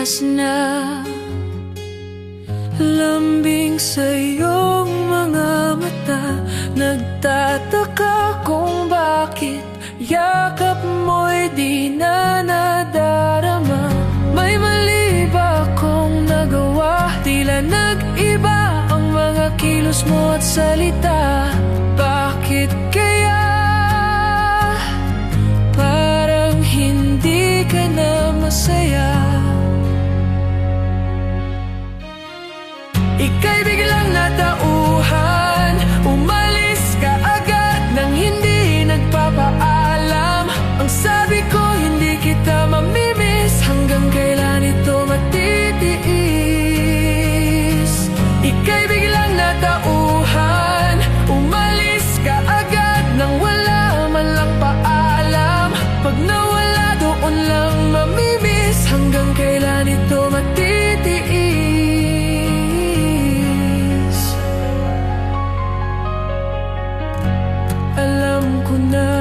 oras na. Lambing sa iyong mga mata, nagtataka kung bakit yakap mo'y di na nadarama. May mali ba akong nagawa? Tila nag-iba ang mga kilos mo at salita. Bakit kaya parang hindi ka na masaya? Ika'y biglang natauhan, umalis ka agad nang hindi nagpapaalam. Ang sabi ko, hindi kita mamimiss, hanggang kailan ito matitiis? Ika'y biglang natauhan, umalis ka agad nang wala man lang paalam. Pag nawala, doon lang mamimiss, hanggang kailan ito matitiis? Alam ko na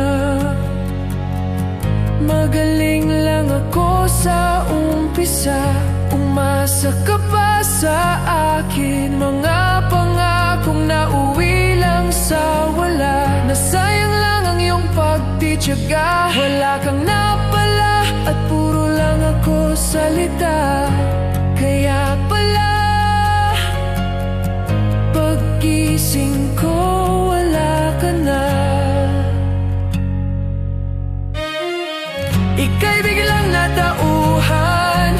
magaling lang ako sa umpisa. Umasa ka pa sa akin, mga pangakong nauwi lang sa wala. Nasayang lang ang iyong pagtitiyaga, wala kang napala at puro lang ako salita. Kaya pala paggising ko wala ka na. Ika'y biglang natauhan,